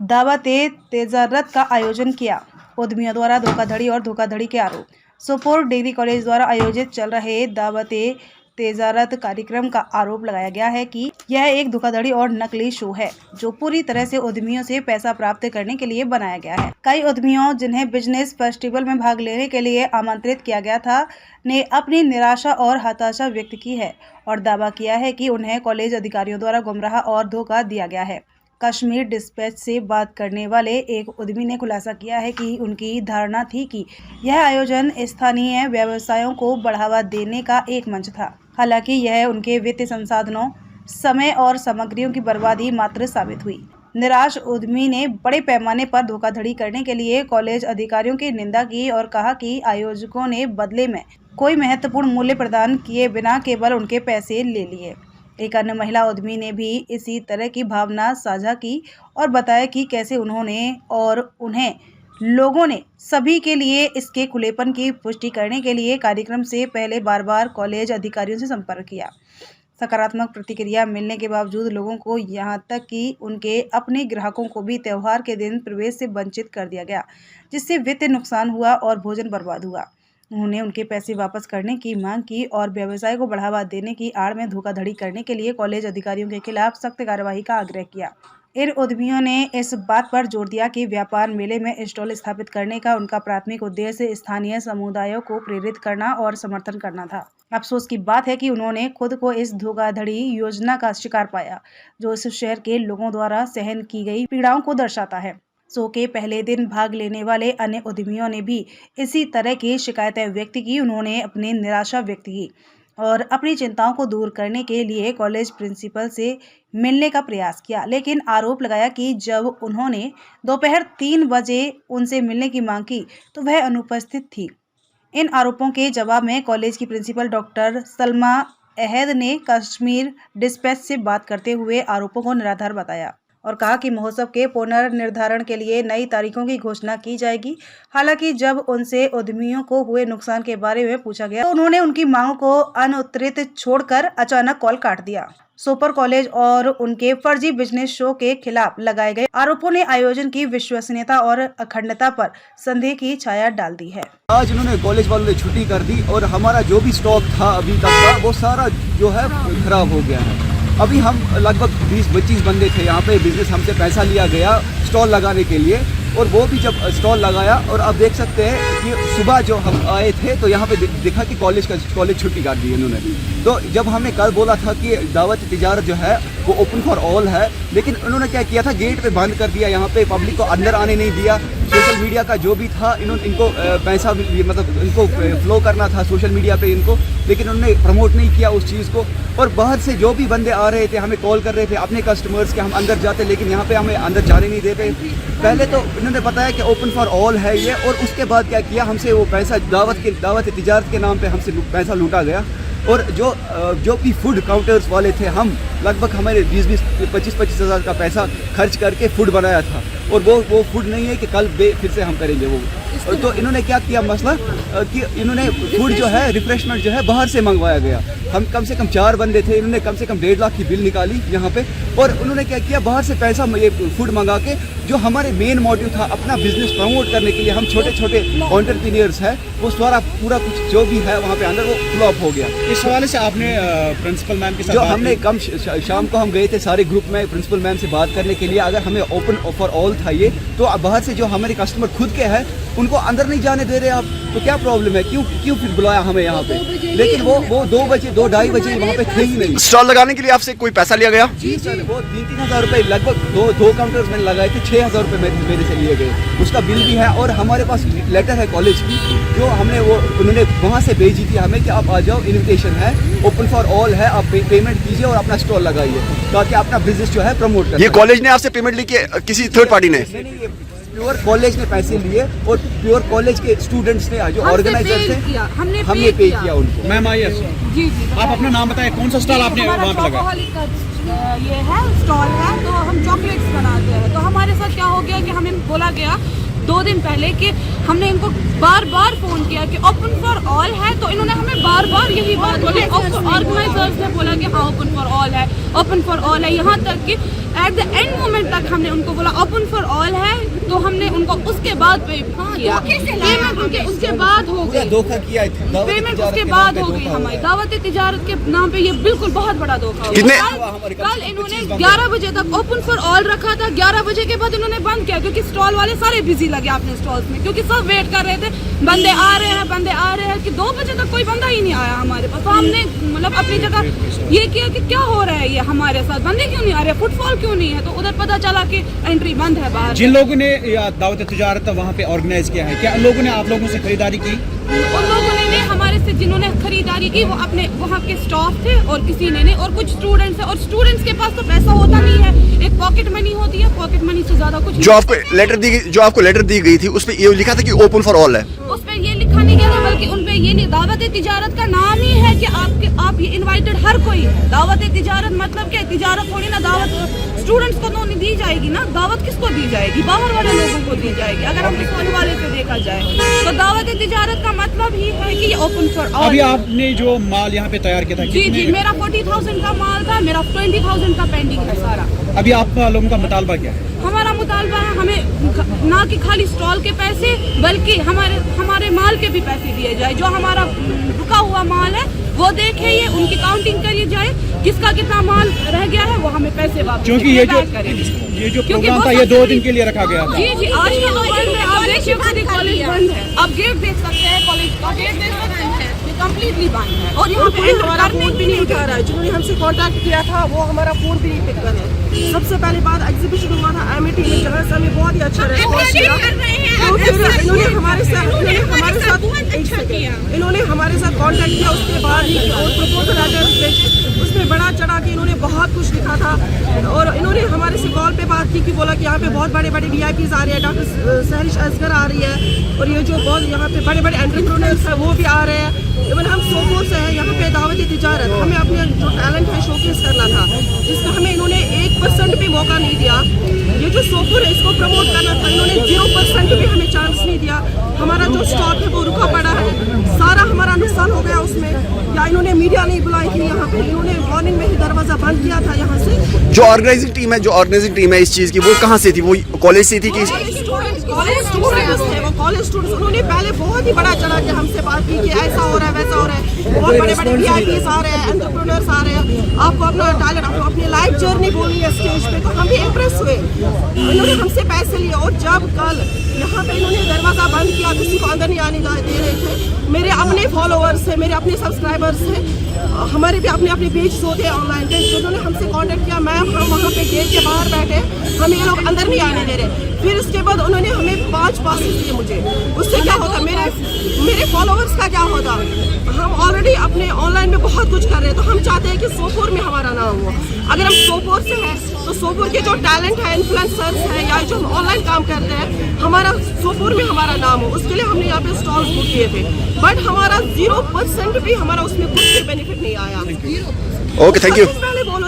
दावत-ए-तेजारत का आयोजन किया। उद्यमियों द्वारा धोखाधड़ी और धोखाधड़ी के आरोप। सोपोर डिग्री कॉलेज द्वारा आयोजित चल रहे दावत-ए-तेजारत कार्यक्रम का आरोप लगाया गया है कि यह एक धोखाधड़ी और नकली शो है जो पूरी तरह से उद्यमियों से पैसा प्राप्त करने के लिए बनाया गया है। कई उद्यमियों जिन्हें बिजनेस फेस्टिवल में भाग लेने के लिए आमंत्रित किया गया था ने अपनी निराशा और हताशा व्यक्त की है और दावा किया है कि उन्हें कॉलेज अधिकारियों द्वारा गुमराह और धोखा दिया गया है। कश्मीर डिस्पैच से बात करने वाले एक उद्यमी ने खुलासा किया है कि उनकी धारणा थी कि यह आयोजन स्थानीय व्यवसायों को बढ़ावा देने का एक मंच था। हालांकि यह उनके वित्तीय संसाधनों, समय और सामग्रियों की बर्बादी मात्र साबित हुई। निराश उद्यमी ने बड़े पैमाने पर धोखाधड़ी करने के लिए कॉलेज अधिकारियों की निंदा की और कहा कि आयोजकों ने बदले में कोई महत्वपूर्ण मूल्य प्रदान किए बिना केवल उनके पैसे ले लिए। एक अन्य महिला उद्यमी ने भी इसी तरह की भावना साझा की और बताया कि कैसे उन्होंने और उन्हें लोगों ने सभी के लिए इसके खुलेपन की पुष्टि करने के लिए कार्यक्रम से पहले बार-बार कॉलेज अधिकारियों से संपर्क किया। सकारात्मक प्रतिक्रिया मिलने के बावजूद लोगों को यहाँ तक कि उनके अपने ग्राहकों को भी त्योहार के दिन प्रवेश से वंचित कर दिया गया, जिससे वित्तीय नुकसान हुआ और भोजन बर्बाद हुआ। उन्होंने उनके पैसे वापस करने की मांग की और व्यवसाय को बढ़ावा देने की आड़ में धोखाधड़ी करने के लिए कॉलेज अधिकारियों के खिलाफ सख्त कार्रवाई का आग्रह किया। इन उद्यमियों ने इस बात पर जोर दिया कि व्यापार मेले में स्टॉल स्थापित करने का उनका प्राथमिक उद्देश्य स्थानीय समुदायों को प्रेरित करना और समर्थन करना था। अफसोस की बात है कि उन्होंने खुद को इस धोखाधड़ी योजना का शिकार पाया, जो इस शहर के लोगों द्वारा सहन की गई पीड़ाओं को दर्शाता है। शो के पहले दिन भाग लेने वाले अन्य उद्यमियों ने भी इसी तरह की शिकायतें व्यक्त की। उन्होंने अपनी निराशा व्यक्त की और अपनी चिंताओं को दूर करने के लिए कॉलेज प्रिंसिपल से मिलने का प्रयास किया, लेकिन आरोप लगाया कि जब उन्होंने दोपहर 3 बजे उनसे मिलने की मांग की तो वह अनुपस्थित थी। इन आरोपों के जवाब में कॉलेज की प्रिंसिपल डॉक्टर सलमा अहद ने कश्मीर डिस्पैच से बात करते हुए आरोपों को निराधार बताया और कहा कि महोत्सव के पुनर्निर्धारण के लिए नई तारीखों की घोषणा की जाएगी। हालांकि जब उनसे उद्यमियों को हुए नुकसान के बारे में पूछा गया तो उन्होंने उनकी मांगों को अनुत्तरित छोड़कर अचानक कॉल काट दिया। सोपर कॉलेज और उनके फर्जी बिजनेस शो के खिलाफ लगाए गए आरोपों ने आयोजन की विश्वसनीयता और अखंडता पर संदेह की छाया डाल दी है। आज उन्होंने कॉलेज वालों ने छुट्टी कर दी और हमारा जो भी स्टॉक था अभी तक का वो सारा जो है खराब हो गया है। अभी हम लगभग 20-25 बंदे थे यहाँ पे, बिजनेस हमसे पैसा लिया गया स्टॉल लगाने के लिए और वो भी जब स्टॉल लगाया और आप देख सकते हैं कि सुबह जो हम आए थे तो यहाँ पे दिखा कि कॉलेज छुट्टी काट दी इन्होंने। तो जब हमने कल बोला था कि दावत तिजारत जो है वो ओपन फॉर ऑल है, लेकिन उन्होंने क्या किया था, गेट पे बंद कर दिया, यहाँ पे पब्लिक को अंदर आने नहीं दिया। सोशल मीडिया का जो भी था इनको पैसा मतलब इनको फ्लो करना था सोशल मीडिया पे इनको, लेकिन उन्होंने प्रमोट नहीं किया उस चीज़ को। और बाहर से जो भी बंदे आ रहे थे हमें कॉल कर रहे थे अपने कस्टमर्स के, हम अंदर जाते लेकिन यहाँ पे हमें अंदर जाने नहीं देते। पहले तो इन्होंने बताया कि ओपन फॉर ऑल है ये, और उसके बाद क्या किया, हमसे वो पैसा दावत तिजारत के नाम पे हमसे पैसा लूटा गया। और जो भी फूड काउंटर्स वाले थे, हम लगभग हमारे 20-25 हज़ार का पैसा खर्च करके फूड बनाया था और वो फूड नहीं है कि कल फिर से हम करेंगे वो। तो इन्होंने क्या किया मसला कि इन्होंने फूड जो है रिफ्रेशमेंट जो है बाहर से मंगवाया गया। हम कम से कम 4 बंदे थे, इन्होंने कम से कम 1.5 लाख की बिल निकाली यहाँ पे, और उन्होंने क्या किया, बाहर से पैसा ये फूड मंगा के, जो हमारे मेन मोटिव था अपना बिजनेस प्रमोट करने के लिए, हम छोटे छोटे एंटरप्रेन्योर्स हैं, वो सारा पूरा कुछ जो भी है वहाँ पे अंदर वो फ्लॉप हो गया। इस हवाले से आपने प्रिंसिपल मैम के साथ जो हमने शाम को हम गए थे सारे ग्रुप में प्रिंसिपल मैम से बात करने के लिए, अगर हमें ओपन फॉर ऑल था ये, तो बाहर से जो हमारे कस्टमर खुद के हैं उनको अंदर नहीं जाने दे रहे आप, तो क्या प्रॉब्लम है, क्यों फिर बुलाया हमें यहाँ पे? लेकिन वो 2-2:30 बजे वहाँ पे थे ही नहीं। स्टॉल लगाने के लिए आपसे कोई पैसा लिया गया? जी सर, वो 3-3 हज़ार रुपये लगभग दो काउंटर्स मैंने लगाए थे, 6 हज़ार रुपये मेरे से लिए गए, उसका बिल भी है। और हमारे पास लेटर है कॉलेज की जो हमने उन्होंने वहाँ से भेजी थी हमें कि आप आ जाओ, इन्विटेशन है, ओपन फॉर ऑल है, आप पेमेंट कीजिए और अपना स्टॉल लगाइए ताकि अपना बिजनेस जो है प्रमोट करें। ये कॉलेज ने आपसे पेमेंट ली कि किसी थर्ड पार्टी ने? प्योर कॉलेज ने पैसे लिए और प्योर कॉलेज के स्टूडेंट्स ने, जो ऑर्गेनाइजर्स हैं, हमने पे किया उनको। मैम आइए, जी आप अपना नाम बताएं, कौन सा स्टॉल आपने वहाँ पे लगाया? ये है स्टॉल है, तो हम चॉकलेट्स बनाते हैं। तो हमारे साथ क्या हो गया कि हमें बोला गया 2 दिन पहले कि हमने इनको बार बार फ़ोन किया कि ओपन फॉर ऑल है, तो इन्होंने हमें बार बार यही बात बोली। ऑर्गेनाइजर्स ने बोला कि हाँ ओपन फॉर ऑल है, ओपन फॉर ऑल है, यहाँ तक कि एट द एंड मोमेंट तक हमने उनको बोला ओपन फॉर ऑल है, तो हमने उनको उसके बाद पे किया पेमेंट, उनके उसके बाद हो गई धोखा किया पेमेंट, उसके बाद हो गई हमारी दावत तिजारत के नाम पे। ये बिल्कुल बहुत बड़ा धोखा हो कितने- गया। कल इन्होंने 11 बजे तक ओपन फॉर ऑल रखा था, 11 बजे के बाद इन्होंने बंद किया क्योंकि स्टॉल वाले सारे बिजी लगे अपने स्टॉल्स में, क्योंकि सब वेट कर रहे थे बंदे आ रहे हैं बंदे आ रहे हैं, कि 2 बजे तक कोई बंदा ही नहीं आया हमारे पास। तो हमने मतलब अपनी जगह ये किया कि क्या हो रहा है ये हमारे साथ, बंदे क्यों नहीं आ रहे, फुटफॉल क्यों नहीं है। तो उधर पता चला कि एंट्री बंद है बाहर। जिन लोगों ने दावत तिजारत वहाँ पे ऑर्गेनाइज किया है, क्या उन लोगों ने आप लोगों से खरीदारी की? उन लोगों ने नहीं, हमारे से जिन्होंने खरीदारी की वो अपने वहाँ के स्टाफ थे और किसी ने नहीं, और कुछ स्टूडेंट्स है, और स्टूडेंट्स के पास तो पैसा होता नहीं है, एक पॉकेट मनी होती है, पॉकेट मनी से ज्यादा कुछ जो आपको लेटर दी गई थी उसपे ये लिखा था कि ओपन फॉर ऑल है। उस पे ये लिखा नहीं गया था, बल्कि उन पे ये नहीं, दावत तिजारत का नाम ही है कि आप ये इनवाइटेड हर कोई है। दावत तिजारत मतलब क्या है, तिजारत थोड़ी ना, दावत स्टूडेंट्स को तो नहीं दी जाएगी ना, दावत किसको दी जाएगी, बाहर वाले लोगों को दी जाएगी। अगर हम इस वाले से देखा जाए तो दावत तिजारत का मतलब ही है कि ये ओपन फॉर ऑल। अभी आपने जो माल यहाँ पे तैयार किया था, जी जी, मेरा 40,000 का माल था, मेरा 20,000 का पेंडिंग है सारा। अभी आप लोगों का मुतालबा क्या है? हमारा मुतालबा है हमें ना कि खाली स्टॉल के पैसे, बल्कि हमारे माल के भी पैसे दिए जाए। जो हमारा रुका हुआ माल है वो देखे, ये उनकी काउंटिंग करी जाए, किसका कितना माल रह गया है, वो हमें पैसे वापस क्योंकि ये जो प्रोग्राम था ये 2 दिन के लिए रखा गया था। जी जी, आज का तो बंद है, आप देखिए कॉलेज बंद है, आप गेट देख सकते हैं, कॉलेज का गेट देख सकते हैं, ये कंप्लीटली बंद है। और यहाँ पे हमारा फोन भी नहीं उठा रहा है, जिन्होंने हमसे कांटेक्ट किया था वो हमारा फोन भी नहीं पिक कर रहे। सबसे पहले बात एग्जीबिशन हुआ था एमिटी में, जहाँ से हमें बहुत ही अच्छा रिस्पॉन्स मिला। तो फिर इन्होंने हमारे साथ कांटेक्ट किया, उसके बाद ही और प्रपोजल लेटर्स भेजे, उसमें बड़ा चढ़ा के इन्होंने बहुत कुछ लिखा था। और इन्होंने हमारे से कॉल पे बात की कि बोला कि यहाँ पे बहुत बड़े बड़े VIPs आ रहे हैं, डॉक्टर सहरिश असगर आ रही है, और ये जो बहुत यहाँ पे बड़े बड़े एंटरप्रेन्योर्स हैं वो भी आ रहे हैं। इवन हम सोपोर से हैं, यहाँ पे दावत तिजारत, हमें अपने जो टैलेंट है शोकेस करना था, जिसका हमें इन्होंने 1% भी मौका नहीं दिया। ये जो सोपोर है इसको प्रमोट करना था, इन्होंने 0% भी हमें चांस नहीं दिया। हमारा जो स्टॉक है वो रुका पड़ा है, सारा हमारा नुकसान हो गया उसमें। या इन्होंने मीडिया नहीं बुलाई थी यहाँ पे, इन्होंने मॉर्निंग में ही दरवाजा बंद किया था यहाँ से। जो ऑर्गेनाइजिंग टीम है इस चीज की, वो कहाँ से थी? वो कॉलेज से थी कि कॉलेज स्टूडेंट्स थे, वो कॉलेज स्टूडेंट्स। उन्होंने पहले बहुत ही बड़ा चढ़ा के हमसे बात की कि ऐसा हो रहा है वैसा हो रहा है, बहुत बड़े बड़े VIPs आ रहे हैं, एंटरप्रेन्योर्स आ रहे हैं, आपको अपना टैलेंट, आपको अपनी लाइफ जर्नी बोलनी है स्टेज पे। तो हम भी इम्प्रेस हुए, इन्होंने हमसे पैसे लिए। और जब कल यहाँ पे इन्होंने दरवाजा बंद किया, किसी को अंदर नहीं आने दे रहे थे, मेरे अपने फॉलोअर्स हैं, मेरे अपने सब्सक्राइबर्स हैं, हमारे भी अपने अपने पेज होते हैं ऑनलाइन पे, जिन्होंने हमसे कांटेक्ट किया, मैम हम वहाँ पे गेट के बाहर बैठे, हमें ये लोग अंदर नहीं आने दे रहे। फिर उसके बाद उन्होंने हमें 5 पासेस दिए मुझे। उससे क्या होता, मेरे फॉलोअर्स का क्या होता। हम ऑलरेडी अपने ऑनलाइन में बहुत कुछ कर रहे हैं, तो हम चाहते हैं कि सोपोर में हमारा नाम हो। अगर हम सोपोर से हैं तो सोपोर के जो टैलेंट है, इन्फ्लुएंसर्स हैं, या जो हम ऑनलाइन काम करते हैं, हमारा सोपोर में हमारा नाम हो। उसके लिए हमने यहाँ पे स्टॉल्स बुक किए थे, बट हमारा 0% भी हमारा उसमें कुछ भी बेनिफिट नहीं आया। Okay, thank you. पहले बोलो